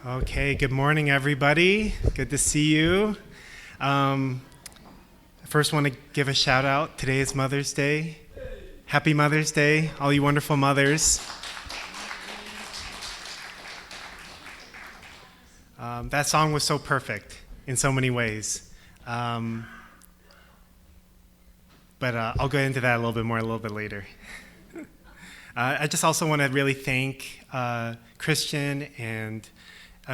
Okay, good morning, everybody. Good to see you. First, want to give a shout out. Today is Mother's Day. Happy Mother's Day, all you wonderful mothers. That song was so perfect in so many ways. But I'll go into that a little bit more a little bit later. I just also want to really thank Christian and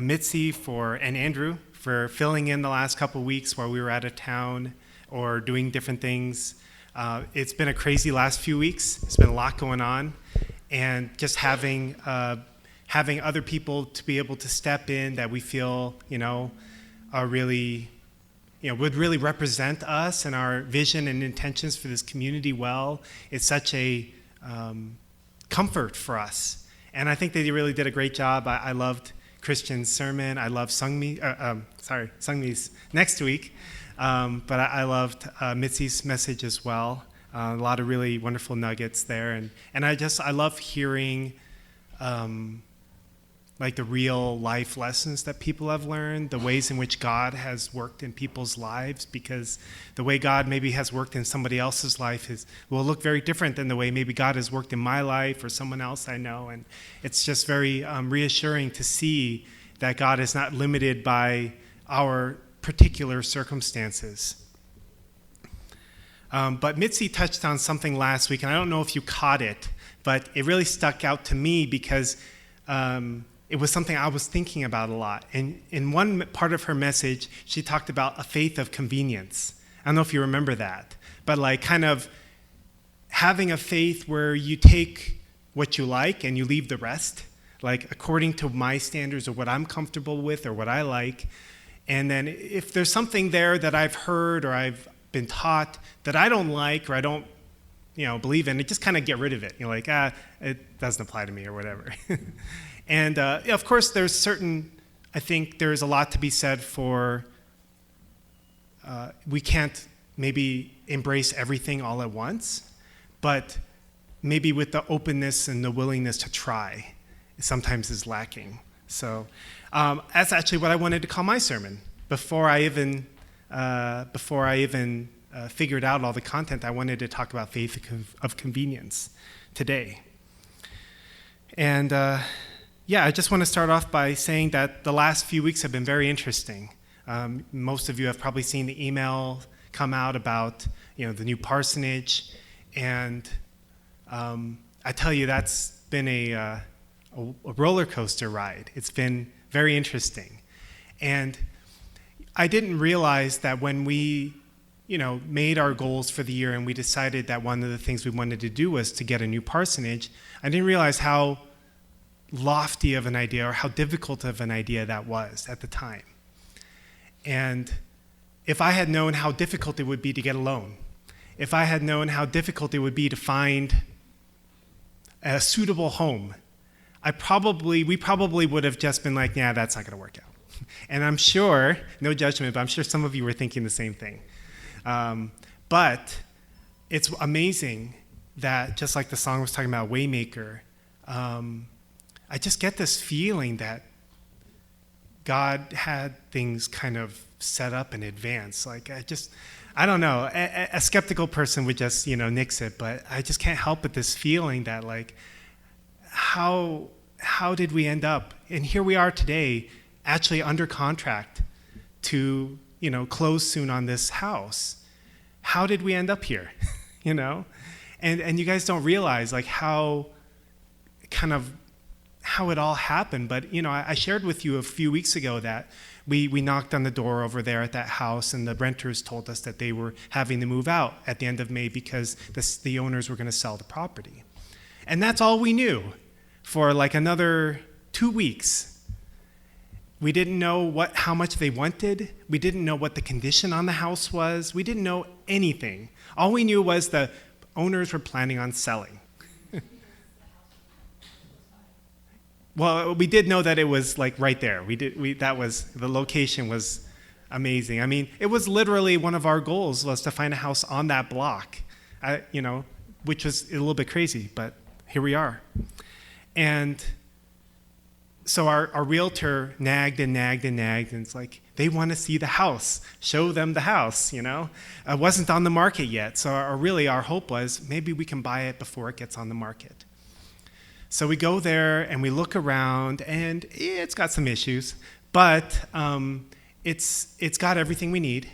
Mitzi and Andrew for filling in the last couple weeks while we were out of town or doing different things. It's been a crazy last few weeks. It's been a lot going on, and just having other people to be able to step in that we feel are really would really represent us and our vision and intentions for this community well. It's such a comfort for us, and I think they really did a great job. I loved Christian's sermon. I loved Sungmi's next week, but I loved Mitzi's message as well. A lot of really wonderful nuggets there, and I love hearing like the real life lessons that people have learned, the ways in which God has worked in people's lives, because the way God maybe has worked in somebody else's life will look very different than the way maybe God has worked in my life or someone else I know. And it's just very reassuring to see that God is not limited by our particular circumstances. But Mitzi touched on something last week, and I don't know if you caught it, but it really stuck out to me because it was something I was thinking about a lot. And in one part of her message, she talked about a faith of convenience. I don't know if you remember that, but like kind of having a faith where you take what you like and you leave the rest, like according to my standards or what I'm comfortable with or what I like. And then if there's something there that I've heard or I've been taught that I don't like or I don't believe in, it just kind of get rid of it. You're like, it doesn't apply to me or whatever. And of course, I think there's a lot to be said for, we can't maybe embrace everything all at once, but maybe with the openness and the willingness to try sometimes is lacking. So that's actually what I wanted to call my sermon. Before I even figured out all the content, I wanted to talk about faith of convenience today. And I just want to start off by saying that the last few weeks have been very interesting. Most of you have probably seen the email come out about the new parsonage, and I tell you, that's been a roller coaster ride. It's been very interesting, and I didn't realize that when we made our goals for the year and we decided that one of the things we wanted to do was to get a new parsonage, I didn't realize how lofty of an idea or how difficult of an idea that was at the time. And if I had known how difficult it would be to get a loan, if I had known how difficult it would be to find a suitable home, we probably would have just been like, yeah, that's not going to work out. And I'm sure, no judgment, but I'm sure some of you were thinking the same thing. But it's amazing that, just like the song was talking about, Waymaker, I just get this feeling that God had things kind of set up in advance. Like I don't know, a skeptical person would just, nix it, but I just can't help but this feeling that like, how did we end up? And here we are today, actually under contract to, close soon on this house. How did we end up here? And you guys don't realize like how it all happened. But I shared with you a few weeks ago that we knocked on the door over there at that house, and the renters told us that they were having to move out at the end of May because the owners were going to sell the property. And that's all we knew for like another 2 weeks. We didn't know how much they wanted. We didn't know what the condition on the house was. We didn't know anything. All we knew was the owners were planning on selling. Well, we did know that it was like right there. The location was amazing. I mean, it was literally one of our goals was to find a house on that block, which was a little bit crazy, but here we are. And so our realtor nagged and nagged and nagged, and it's like, they want to see the house. Show them the house, you know? It wasn't on the market yet, so our hope was maybe we can buy it before it gets on the market. So we go there and we look around, and it's got some issues, but it's got everything we need.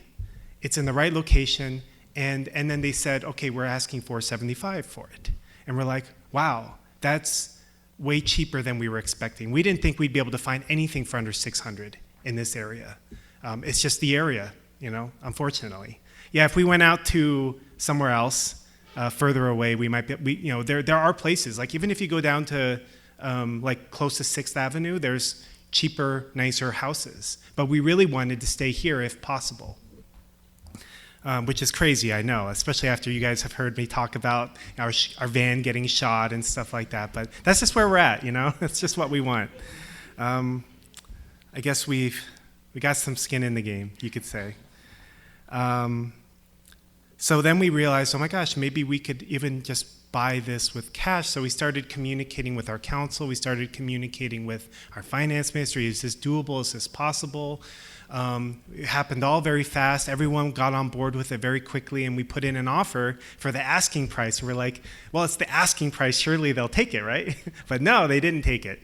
It's in the right location, and then they said, okay, we're asking $475 for it. And we're like, wow, that's way cheaper than we were expecting. We didn't think we'd be able to find anything for under $600 in this area. It's just the area, you know, unfortunately. Yeah, if we went out to somewhere else, further away, we might be, you know, there are places, like even if you go down to like close to 6th Avenue, there's cheaper, nicer houses. But we really wanted to stay here if possible. Which is crazy, I know, especially after you guys have heard me talk about our van getting shot and stuff like that. But that's just where we're at, you know? That's just what we want. I guess we got some skin in the game, you could say. So then we realized, oh my gosh, maybe we could even just buy this with cash. So we started communicating with our council. We started communicating with our finance ministry. Is this doable? Is this possible? It happened all very fast. Everyone got on board with it very quickly, and we put in an offer for the asking price. And we're like, well, it's the asking price. Surely they'll take it, right? But no, they didn't take it.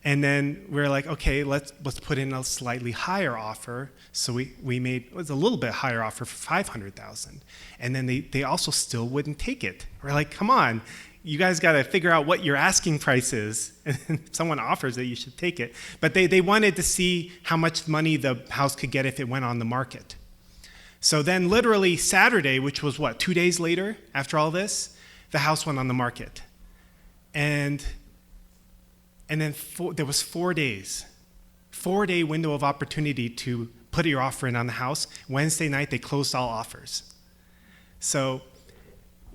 And then we're like, okay, let's put in a slightly higher offer. So we made it was a little bit higher offer for $500,000. And then they also still wouldn't take it. We're like, come on. You guys got to figure out what your asking price is. And if someone offers it, you should take it. But they wanted to see how much money the house could get if it went on the market. So then literally Saturday, which was 2 days later after all this, the house went on the market. And then there was 4 days, 4-day window of opportunity to put your offer in on the house. Wednesday night, they closed all offers. So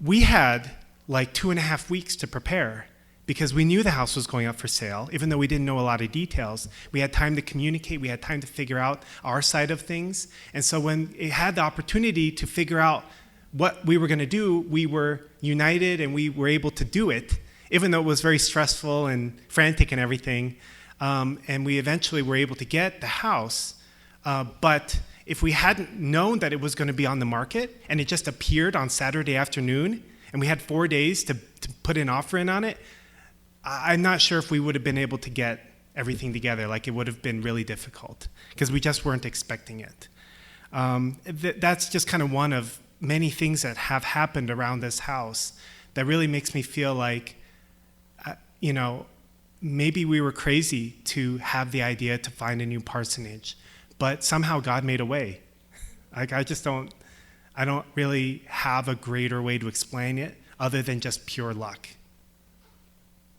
we had like 2.5 weeks to prepare because we knew the house was going up for sale, even though we didn't know a lot of details. We had time to communicate. We had time to figure out our side of things. And so when it had the opportunity to figure out what we were going to do, we were united and we were able to do it, even though it was very stressful and frantic and everything. And we eventually were able to get the house. But if we hadn't known that it was going to be on the market and it just appeared on Saturday afternoon, and we had 4 days to put an offer in on it, I'm not sure if we would have been able to get everything together. Like, it would have been really difficult because we just weren't expecting it. That's just kind of one of many things that have happened around this house that really makes me feel like, you know, maybe we were crazy to have the idea to find a new parsonage, but somehow God made a way. Like, I don't really have a greater way to explain it other than just pure luck.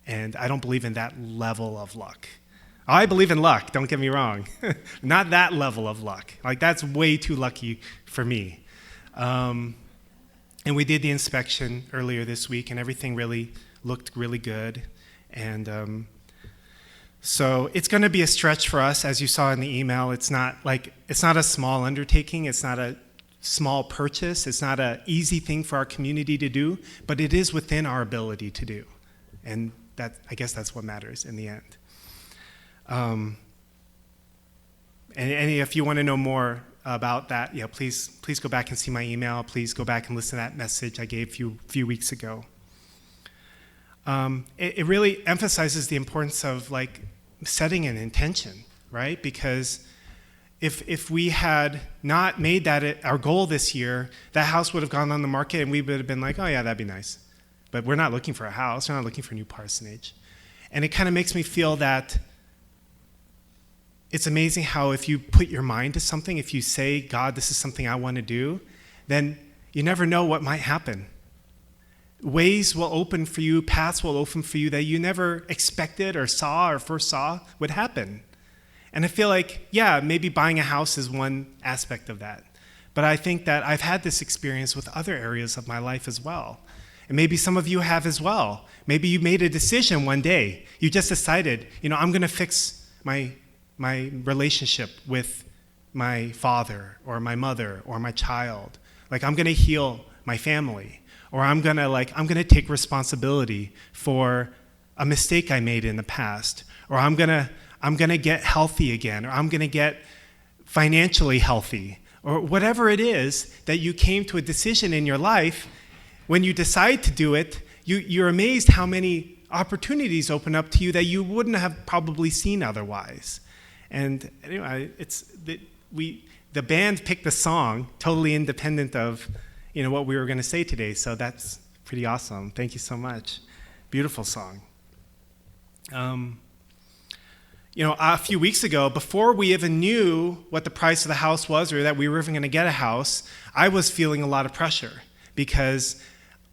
And I don't believe in that level of luck. I believe in luck, don't get me wrong. Not that level of luck. Like, that's way too lucky for me. And we did the inspection earlier this week, and everything really looked really good. And so it's going to be a stretch for us, as you saw in the email. It's not a small undertaking. It's not a small purchase. It's not an easy thing for our community to do, but it is within our ability to do. And I guess that's what matters in the end. And if you want to know more about that, yeah, please go back and see my email. Please go back and listen to that message I gave you a few weeks ago. It really emphasizes the importance of like setting an intention, right? Because if we had not made that our goal this year, that house would have gone on the market and we would have been like, oh yeah, that'd be nice. But we're not looking for a house. We're not looking for a new parsonage. And it kind of makes me feel that it's amazing how if you put your mind to something, if you say, God, this is something I want to do, then you never know what might happen. Ways will open for you, paths will open for you that you never expected or saw or foresaw would happen. And I feel like, yeah, maybe buying a house is one aspect of that. But I think that I've had this experience with other areas of my life as well. And maybe some of you have as well. Maybe you made a decision one day. You just decided, I'm going to fix my relationship with my father or my mother or my child. Like, I'm going to heal my family. Or I'm going to take responsibility for a mistake I made in the past. Or I'm going I'm going to get healthy again, or I'm going to get financially healthy, or whatever it is that you came to a decision in your life. When you decide to do it, you're amazed how many opportunities open up to you that you wouldn't have probably seen otherwise. And anyway, the band picked the song totally independent of what we were going to say today, so that's pretty awesome. Thank you so much. Beautiful song. A few weeks ago, before we even knew what the price of the house was or that we were even going to get a house, I was feeling a lot of pressure because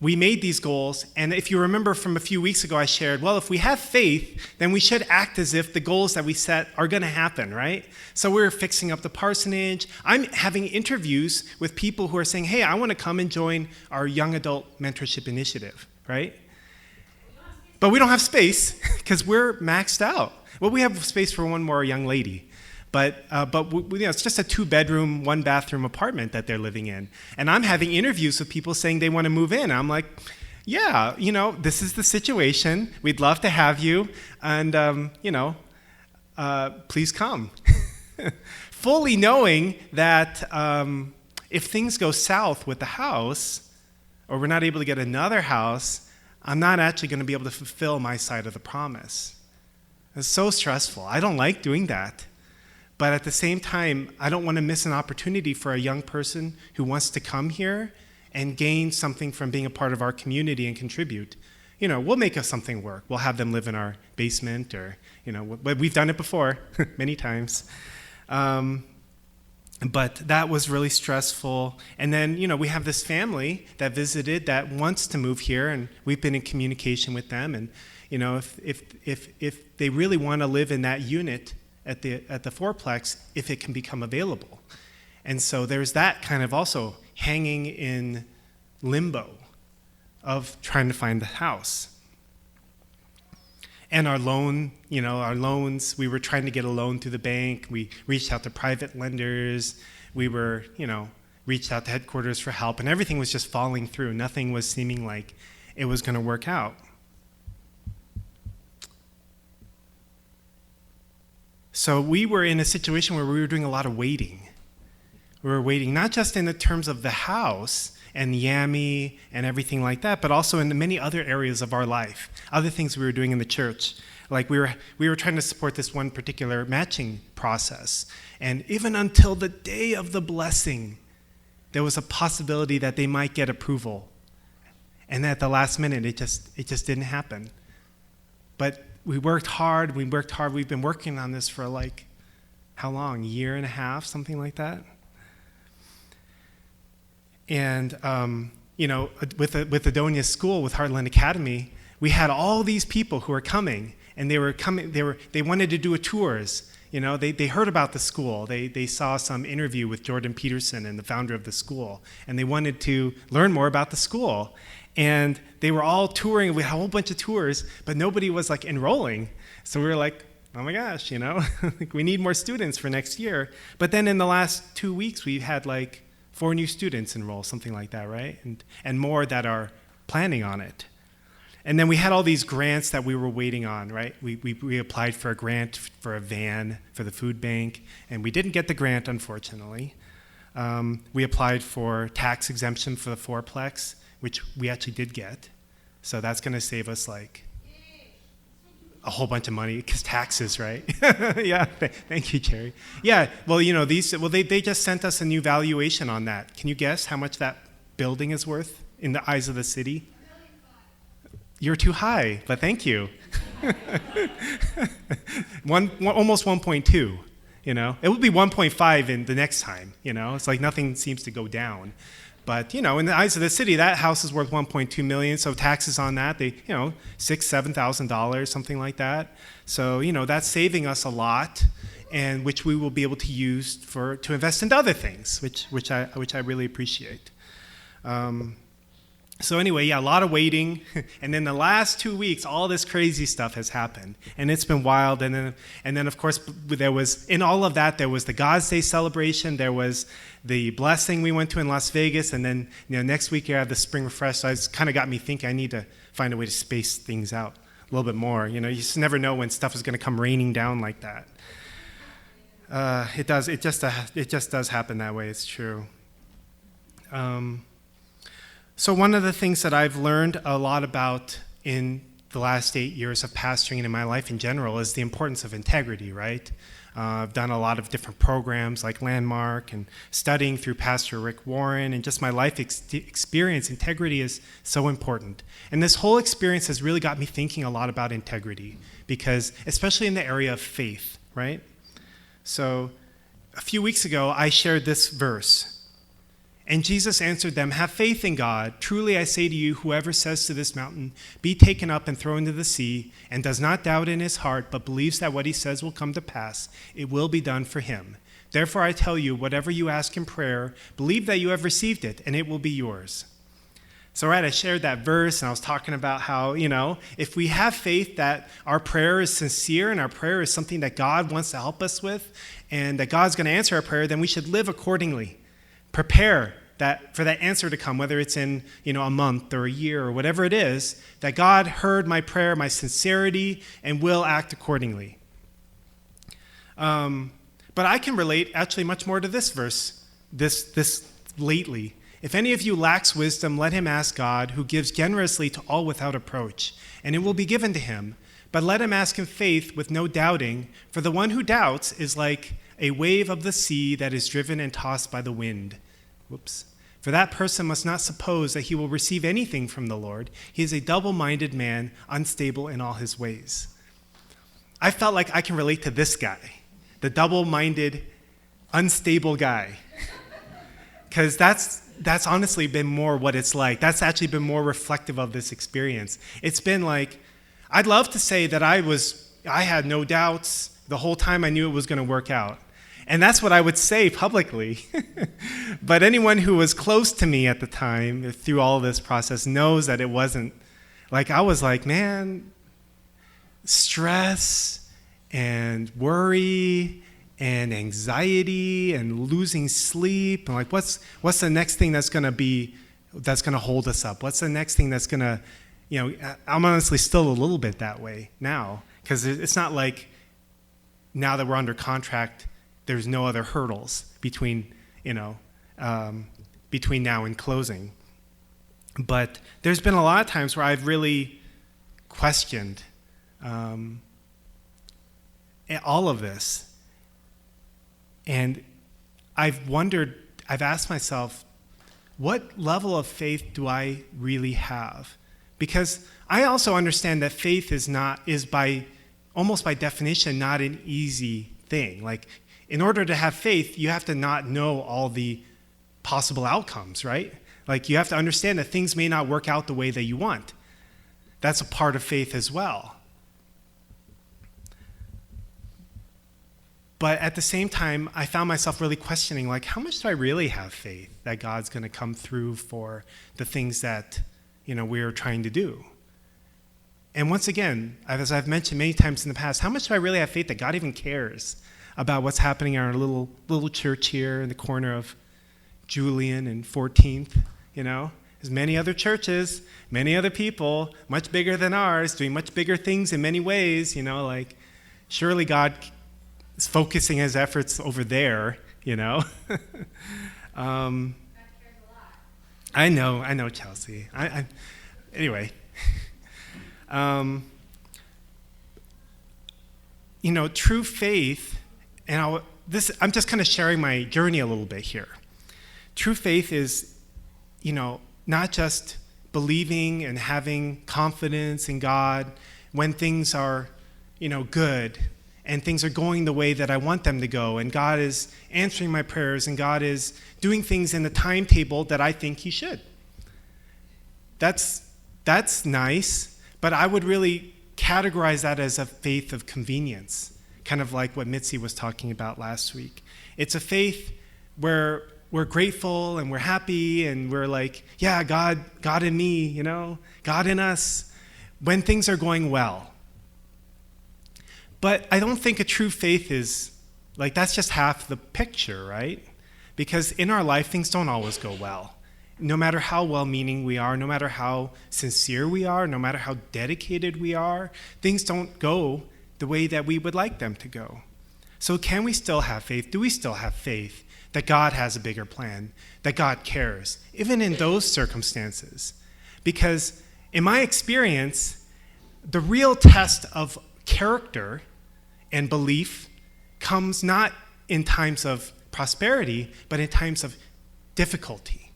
we made these goals. And if you remember from a few weeks ago, I shared, well, if we have faith, then we should act as if the goals that we set are going to happen, right? So we're fixing up the parsonage. I'm having interviews with people who are saying, hey, I want to come and join our young adult mentorship initiative, right? But we don't have space because we're maxed out. Well, we have space for one more young lady. But it's just a 2-bedroom, 1-bathroom apartment that they're living in. And I'm having interviews with people saying they want to move in. I'm like, yeah, this is the situation. We'd love to have you. And, please come. Fully knowing that if things go south with the house, or we're not able to get another house, I'm not actually going to be able to fulfill my side of the promise. It's so stressful. I don't like doing that. But at the same time, I don't want to miss an opportunity for a young person who wants to come here and gain something from being a part of our community and contribute. We'll make something work. We'll have them live in our basement or, but we've done it before many times. But that was really stressful. And then, we have this family that visited that wants to move here, and we've been in communication with them. And, if they really want to live in that unit at the fourplex, if it can become available. And so there's that kind of also hanging in limbo of trying to find the house. And our loans, we were trying to get a loan through the bank. We reached out to private lenders. We were, reached out to headquarters for help, and everything was just falling through. Nothing was seeming like it was going to work out. So we were in a situation where we were doing a lot of waiting. We were waiting not just in the terms of the house and Yami and everything like that, but also in many other areas of our life, other things we were doing in the church. Like we were trying to support this one particular matching process. And even until the day of the blessing, there was a possibility that they might get approval. And at the last minute, it just didn't happen. But we worked hard. We've been working on this for how long? 1.5 years, something like that. And, with the Donia School, with Heartland Academy, we had all these people who were coming, and they wanted to do tours. They heard about the school. They saw some interview with Jordan Peterson and the founder of the school, and they wanted to learn more about the school. And they were all touring. We had a whole bunch of tours, but nobody was enrolling. So we were like, oh my gosh, we need more students for next year. But then in the last 2 weeks, we had 4 new students enroll, something like that, right? And more that are planning on it. And then we had all these grants that we were waiting on, right? We applied for a grant for a van for the food bank, and we didn't get the grant, unfortunately. We applied for tax exemption for the fourplex, which we actually did get. So that's going to save us a whole bunch of money, because taxes, right? Yeah, thank you, Jerry. Yeah, well, they just sent us a new valuation on that. Can you guess how much that building is worth in the eyes of the city? You're too high, but thank you. Almost 1.2, It will be 1.5 in the next time, It's like nothing seems to go down. But, in the eyes of the city, that house is worth $1.2 million, so taxes on that, $6,000, $7,000, something like that. So, that's saving us a lot, and which we will be able to use to invest into other things, which I really appreciate. So anyway, a lot of waiting, and then the last 2 weeks, all this crazy stuff has happened, and it's been wild. And then of course, there was in all of that, there was the God's Day celebration, there was the blessing we went to in Las Vegas, and then next week you have the Spring Refresh. So it's kind of got me thinking I need to find a way to space things out little bit more. You just never know when stuff is going to come raining down like that. It does. It just does happen that way. It's true. So one of the things that I've learned a lot about in the last 8 years of pastoring and in my life in general is the importance of integrity, right? I've done a lot of different programs like Landmark and studying through Pastor Rick Warren, and just my life experience. Integrity is so important. And this whole experience has really got me thinking a lot about integrity, because especially in the area of faith, right? So a few weeks ago, I shared this verse. And Jesus answered them, "Have faith in God. Truly I say to you, whoever says to this mountain, 'Be taken up and thrown into the sea,' and does not doubt in his heart, but believes that what he says will come to pass, it will be done for him. Therefore I tell you, whatever you ask in prayer, believe that you have received it, and it will be yours." So, right, I shared that verse, and I was talking about how, if we have faith that our prayer is sincere and our prayer is something that God wants to help us with, and that God's going to answer our prayer, then we should live accordingly. Prepare for that answer to come, whether it's in a month or a year or whatever it is, that God heard my prayer, my sincerity, and will act accordingly. But I can relate actually much more to this verse, this lately. "If any of you lacks wisdom, let him ask God, who gives generously to all without reproach, and it will be given to him. But let him ask in faith with no doubting, for the one who doubts is like a wave of the sea that is driven and tossed by the wind." "For that person must not suppose that he will receive anything from the Lord. He is a double-minded man, unstable in all his ways." I felt like I can relate to this guy, the double-minded, unstable guy. Because that's honestly been more what it's like. That's actually been more reflective of this experience. It's been like, I'd love to say that I had no doubts the whole time. I knew it was going to work out. And that's what I would say publicly. But anyone who was close to me at the time, through all of this process, knows that it wasn't. Like, I was like, man, stress and worry and anxiety and losing sleep. And like, what's the next thing that's going to hold us up? What's the next thing that's going to, I'm honestly still a little bit that way now. Because it's not like now that we're under contract, there's no other hurdles between now and closing. But there's been a lot of times where I've really questioned all of this. And I've asked myself, what level of faith do I really have? Because I also understand that faith is almost by definition, not an easy thing. Like, in order to have faith, you have to not know all the possible outcomes, right? Like, you have to understand that things may not work out the way that you want. That's a part of faith as well. But at the same time, I found myself really questioning, like, how much do I really have faith that God's going to come through for the things that, we're trying to do? And once again, as I've mentioned many times in the past, how much do I really have faith that God even cares about what's happening in our little church here in the corner of Julian and 14th, There's many other churches, many other people, much bigger than ours, doing much bigger things in many ways, surely God is focusing his efforts over there, God cares a lot. I know, Chelsea. Anyway. True faith, and I'm just kind of sharing my journey a little bit here. True faith is, not just believing and having confidence in God when things are, good and things are going the way that I want them to go, and God is answering my prayers, and God is doing things in the timetable that I think he should. That's nice, but I would really categorize that as a faith of convenience, kind of like what Mitzi was talking about last week. It's a faith where we're grateful and we're happy and we're like, yeah, God in me, God in us, when things are going well. But I don't think a true faith is, that's just half the picture, right? Because in our life, things don't always go well. no matter how well-meaning we are, no matter how sincere we are, no matter how dedicated we are, things don't go the way that we would like them to go. So can we still have faith? Do we still have faith that God has a bigger plan, that God cares, even in those circumstances? Because in my experience, the real test of character and belief comes not in times of prosperity, but in times of difficulty.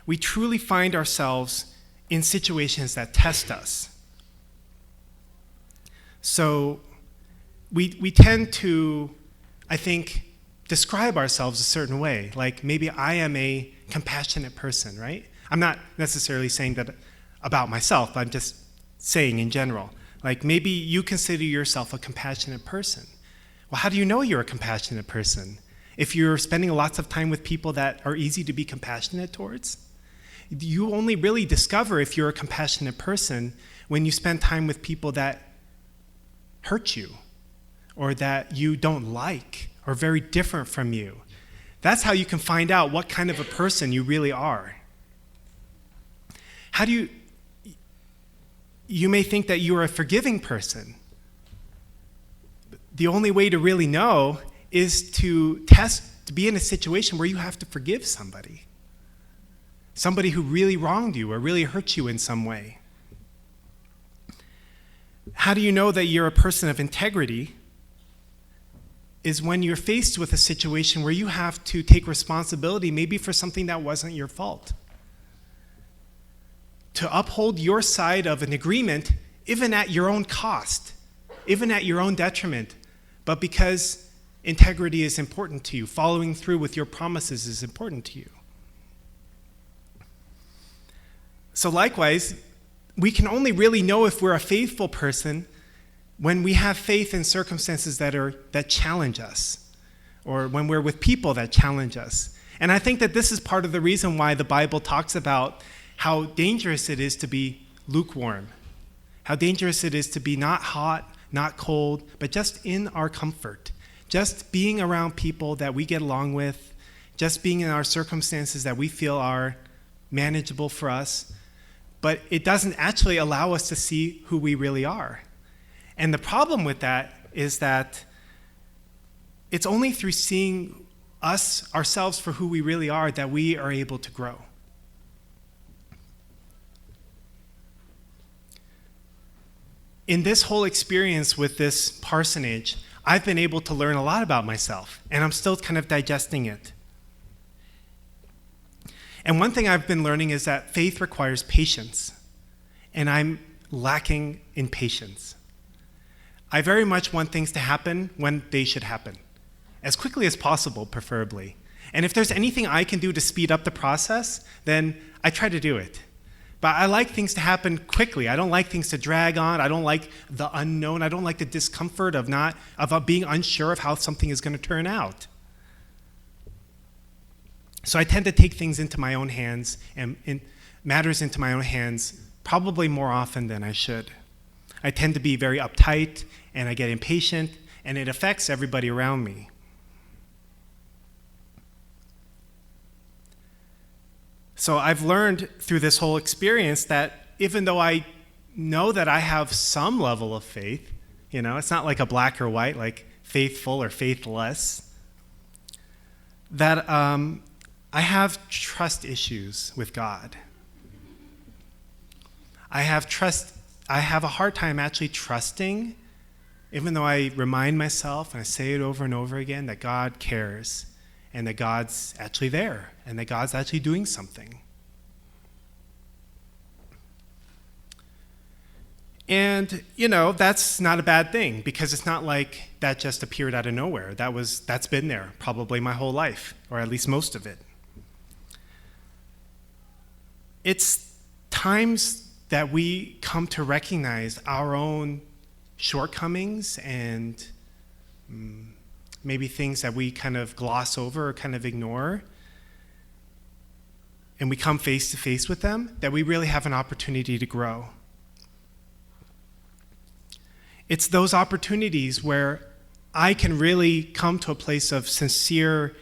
We truly find ourselves in situations that test us. So we tend to, I think, describe ourselves a certain way. Like maybe I am a compassionate person, right? I'm not necessarily saying that about myself, but I'm just saying in general. Like maybe you consider yourself a compassionate person. Well, how do you know you're a compassionate person? If you're spending lots of time with people that are easy to be compassionate towards? You only really discover if you're a compassionate person when you spend time with people that hurt you or that you don't like or very different from you. That's how you can find out what kind of a person you really are. How do you may think that you are a forgiving person. The only way to really know is to be in a situation where you have to forgive somebody who really wronged you or really hurt you in some way. How do you know that you're a person of integrity? Is when you're faced with a situation where you have to take responsibility maybe for something that wasn't your fault. To uphold your side of an agreement, even at your own cost, even at your own detriment, but because integrity is important to you, following through with your promises is important to you. So likewise, we can only really know if we're a faithful person when we have faith in circumstances that challenge us, or when we're with people that challenge us. And I think that this is part of the reason why the Bible talks about how dangerous it is to be lukewarm, how dangerous it is to be not hot, not cold, but just in our comfort, just being around people that we get along with, just being in our circumstances that we feel are manageable for us, but it doesn't actually allow us to see who we really are. And the problem with that is that it's only through seeing ourselves for who we really are that we are able to grow. In this whole experience with this parsonage, I've been able to learn a lot about myself, and I'm still kind of digesting it. And one thing I've been learning is that faith requires patience, and I'm lacking in patience. I very much want things to happen when they should happen, as quickly as possible, preferably. And if there's anything I can do to speed up the process, then I try to do it. But I like things to happen quickly. I don't like things to drag on. I don't like the unknown. I don't like the discomfort of being unsure of how something is going to turn out. So I tend to take things into my own hands and matters into my own hands probably more often than I should. I tend to be very uptight, and I get impatient, and it affects everybody around me. So I've learned through this whole experience that even though I know that I have some level of faith, it's not like a black or white, like faithful or faithless, that I have trust issues with God. I have a hard time actually trusting, even though I remind myself and I say it over and over again, that God cares and that God's actually there and that God's actually doing something. And, that's not a bad thing, because it's not like that just appeared out of nowhere. That's been there probably my whole life, or at least most of it. It's times that we come to recognize our own shortcomings and maybe things that we kind of gloss over or kind of ignore, and we come face to face with them, that we really have an opportunity to grow. It's those opportunities where I can really come to a place of sincere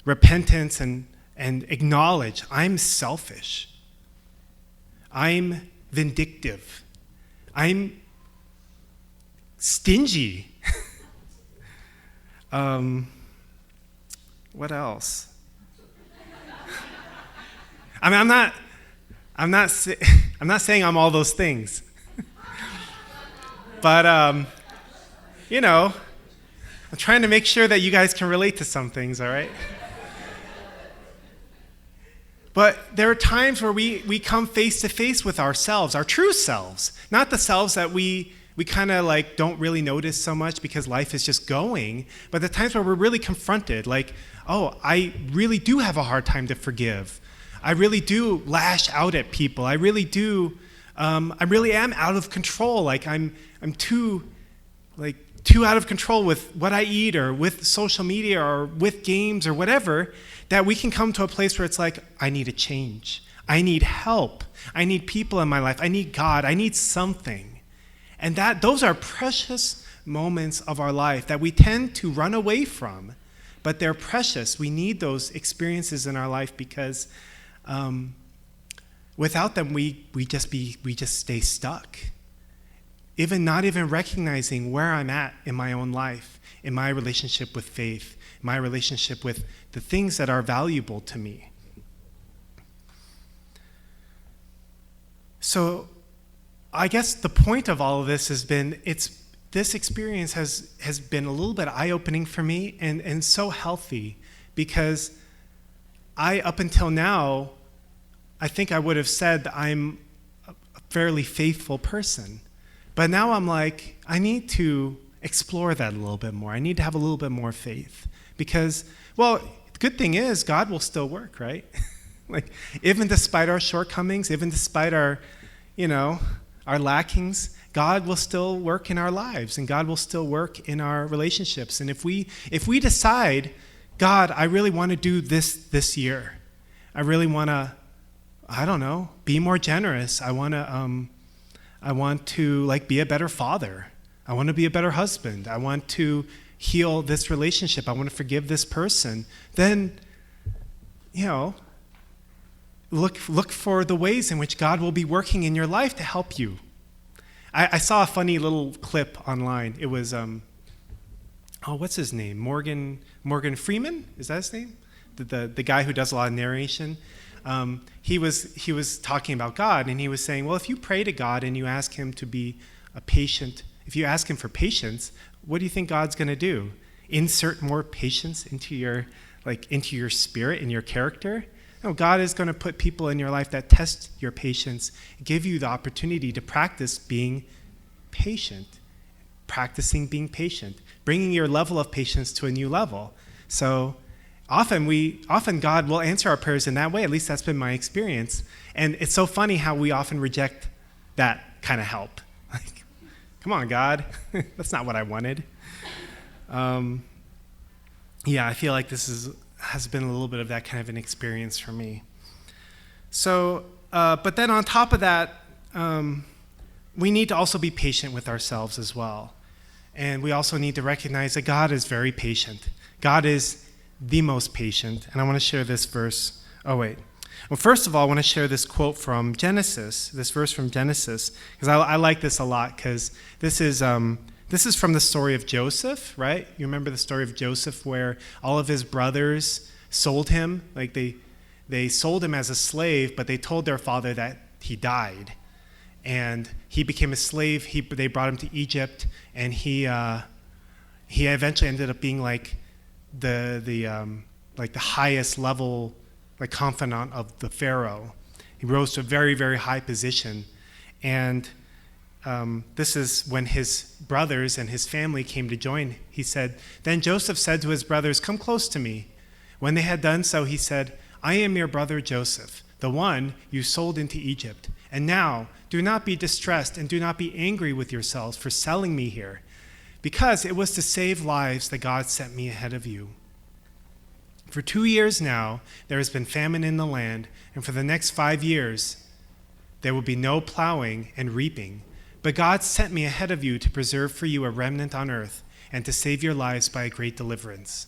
repentance and acknowledge I'm selfish. I'm vindictive. I'm stingy. What else? I mean, I'm not saying I'm all those things. But, I'm trying to make sure that you guys can relate to some things, all right? But there are times where we come face to face with ourselves, our true selves, not the selves that we kind of like don't really notice so much because life is just going, but the times where we're really confronted, like, oh, I really do have a hard time to forgive. I really do lash out at people. I really do. I really am out of control. Like I'm too out of control with what I eat or with social media or with games or whatever, that we can come to a place where it's like, I need a change. I need help. I need people in my life. I need God. I need something. And those are precious moments of our life that we tend to run away from, but they're precious. We need those experiences in our life because without them, we just stay stuck. Not even recognizing where I'm at in my own life, in my relationship with faith, my relationship with the things that are valuable to me. So I guess the point of all of this has been, this experience has been a little bit eye-opening for me and so healthy, because up until now, I think I would have said that I'm a fairly faithful person. But now I'm like, I need to explore that a little bit more. I need to have a little bit more faith. Because, well, the good thing is God will still work, right? Like, even despite our shortcomings, even despite our lackings, God will still work in our lives, and God will still work in our relationships. And if we decide, God, I really want to do this year. I really want to, be more generous. I want to be a better father. I want to be a better husband. I want to heal this relationship. I want to forgive this person. Then, look for the ways in which God will be working in your life to help you. I saw a funny little clip online. It was, what's his name? Morgan Freeman? Is that his name? The guy who does a lot of narration. He was talking about God, and he was saying, well, if you pray to God and you ask him to be a patient, if you ask him for patience, what do you think God's going to do? Insert more patience into your spirit and your character? No, God is going to put people in your life that test your patience, give you the opportunity to practice being patient, practicing being patient, bringing your level of patience to a new level. So often God will answer our prayers in that way. At least that's been my experience. And it's so funny how we often reject that kind of help. Like, come on, God, that's not what I wanted. I feel like this has been a little bit of that kind of an experience for me. So, but then on top of that, we need to also be patient with ourselves as well. And we also need to recognize that God is very patient. God is the most patient. And I want to share this verse. Well, first of all, I want to share this quote from Genesis, this verse from Genesis, because I like this a lot, because this is from the story of Joseph, right? You remember the story of Joseph where all of his brothers sold him, like they sold him as a slave, but they told their father that he died. And he became a slave. They brought him to Egypt, and he eventually ended up being like the highest level, like, confidant of the Pharaoh. He rose to a very, very high position. And this is when his brothers and his family came to join. He said, then Joseph said to his brothers, come close to me. When they had done so, he said, I am your brother Joseph, the one you sold into Egypt. And now, do not be distressed and do not be angry with yourselves for selling me here, because it was to save lives that God sent me ahead of you. For 2 years now, there has been famine in the land, and for the next 5 years, there will be no plowing and reaping. But God sent me ahead of you to preserve for you a remnant on earth, and to save your lives by a great deliverance.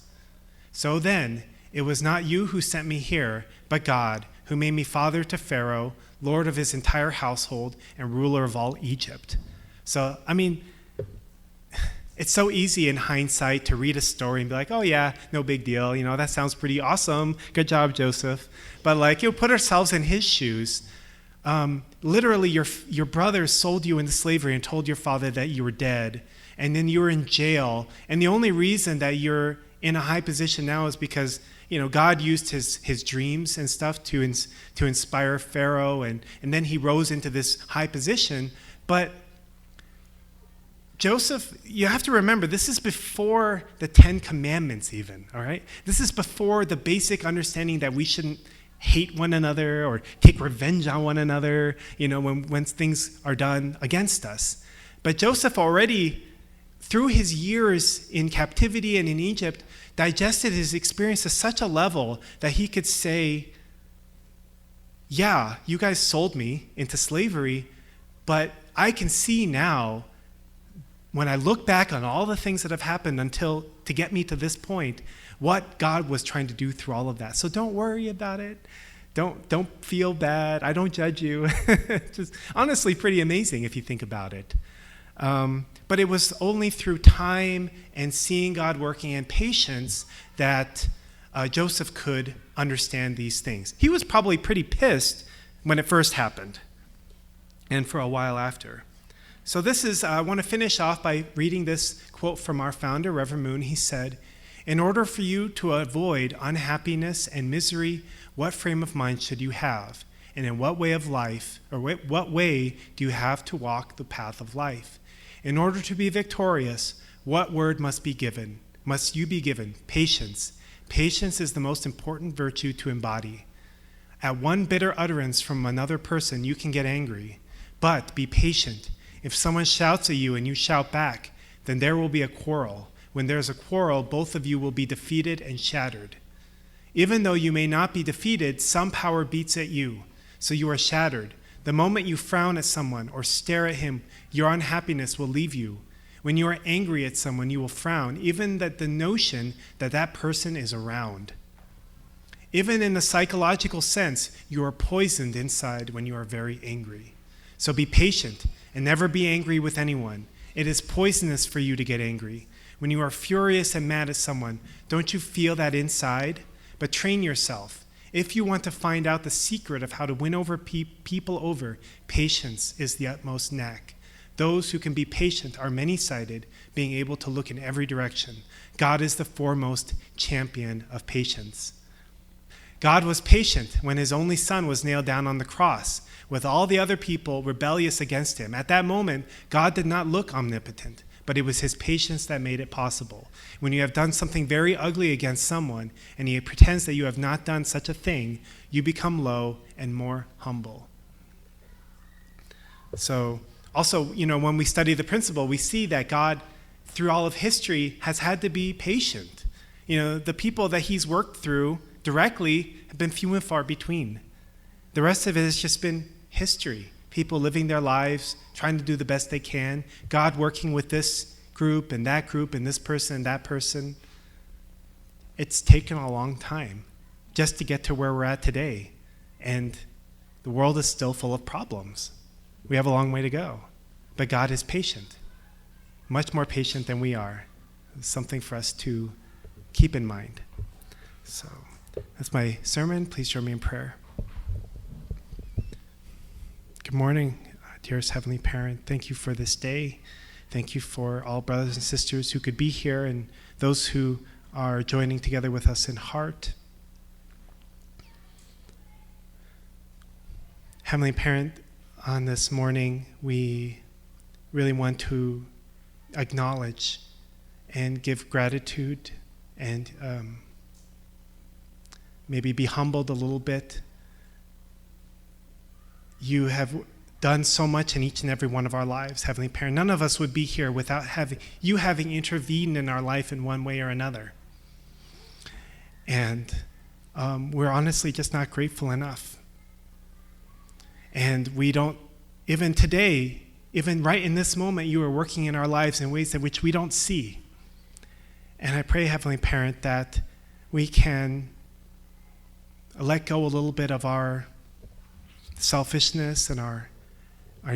So then, it was not you who sent me here, but God, who made me father to Pharaoh, lord of his entire household, and ruler of all Egypt." So, it's so easy in hindsight to read a story and be like, "Oh yeah, no big deal. That sounds pretty awesome. Good job, Joseph." But put ourselves in his shoes. Literally, your brothers sold you into slavery and told your father that you were dead, and then you were in jail. And the only reason that you're in a high position now is because God used his dreams and stuff to inspire Pharaoh, and then he rose into this high position. But Joseph, you have to remember, this is before the 10 Commandments even, all right? This is before the basic understanding that we shouldn't hate one another or take revenge on one another, when things are done against us. But Joseph already, through his years in captivity and in Egypt, digested his experience to such a level that he could say, "Yeah, you guys sold me into slavery, but I can see now, when I look back on all the things that have happened to get me to this point, what God was trying to do through all of that. So don't worry about it. Don't feel bad. I don't judge you." Just honestly pretty amazing if you think about it. But it was only through time and seeing God working and patience that Joseph could understand these things. He was probably pretty pissed when it first happened and for a while after. So I want to finish off by reading this quote from our founder, Reverend Moon. He said, "In order for you to avoid unhappiness and misery, what frame of mind should you have? And in what way of life, or what way do you have to walk the path of life? In order to be victorious, what word must you be given? Patience. Patience is the most important virtue to embody. At one bitter utterance from another person, you can get angry. But be patient. If someone shouts at you and you shout back, then there will be a quarrel. When there's a quarrel, both of you will be defeated and shattered. Even though you may not be defeated, some power beats at you, so you are shattered. The moment you frown at someone or stare at him, your unhappiness will leave you. When you are angry at someone, you will frown, even that the notion that that person is around. Even in the psychological sense, you are poisoned inside when you are very angry. So be patient and never be angry with anyone. It is poisonous for you to get angry. When you are furious and mad at someone, don't you feel that inside? But train yourself. If you want to find out the secret of how to win over people over, patience is the utmost knack. Those who can be patient are many-sided, being able to look in every direction. God is the foremost champion of patience. God was patient when his only son was nailed down on the cross, with all the other people rebellious against him. At that moment, God did not look omnipotent, but it was his patience that made it possible. When you have done something very ugly against someone, and he pretends that you have not done such a thing, you become low and more humble. So, also, when we study the principle, we see that God, through all of history, has had to be patient. The people that he's worked through directly have been few and far between. The rest of it has just been history. People living their lives, trying to do the best they can. God working with this group and this person and that person. It's taken a long time just to get to where we're at today. And the world is still full of problems. We have a long way to go. But God is patient, much more patient than we are. It's something for us to keep in mind. So that's my sermon. Please join me in prayer. Good morning, dearest Heavenly Parent. Thank you for this day. Thank you for all brothers and sisters who could be here and those who are joining together with us in heart. Heavenly Parent, on this morning, we really want to acknowledge and give gratitude and maybe be humbled a little bit. You have done so much in each and every one of our lives, Heavenly Parent. None of us would be here without you having intervened in our life in one way or another. And we're honestly just not grateful enough. And we don't, even today, even right in this moment, you are working in our lives in ways in which we don't see. And I pray, Heavenly Parent, that we can let go a little bit of our selfishness and our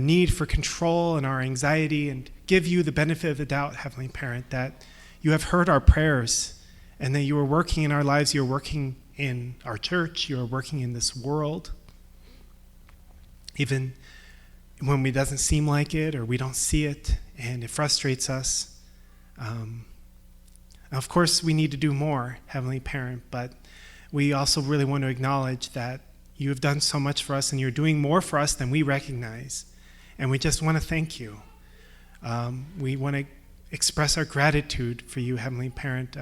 need for control and our anxiety, and give you the benefit of the doubt, Heavenly Parent, that you have heard our prayers and that you are working in our lives, you are working in our church, you are working in this world. Even when it doesn't seem like it or we don't see it and it frustrates us. Of course, we need to do more, Heavenly Parent, but we also really want to acknowledge that you have done so much for us and you're doing more for us than we recognize. And we just want to thank you. We want to express our gratitude for you, Heavenly Parent.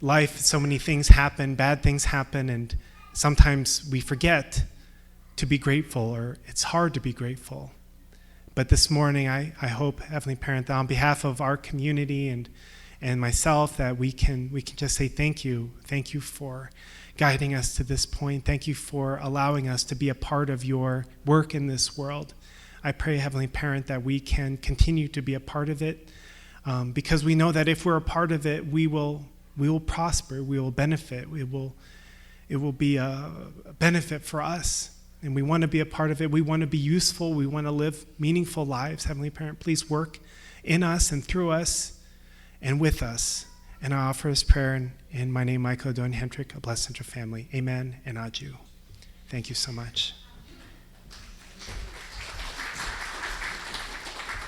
Life, so many things happen, bad things happen, and sometimes we forget to be grateful, or it's hard to be grateful. But this morning, I hope, Heavenly Parent, that on behalf of our community and myself, that we can just say thank you. Thank you for guiding us to this point. Thank you for allowing us to be a part of your work in this world. I pray, Heavenly Parent, that we can continue to be a part of it, because we know that if we're a part of it, we will prosper, we will benefit, it will be a benefit for us. And we want to be a part of it. We want to be useful. We want to live meaningful lives. Heavenly Parent, please work in us and through us and with us. And I offer this prayer in my name, Michael Don Hendrick, a Blessed Center family. Amen and adieu. Thank you so much.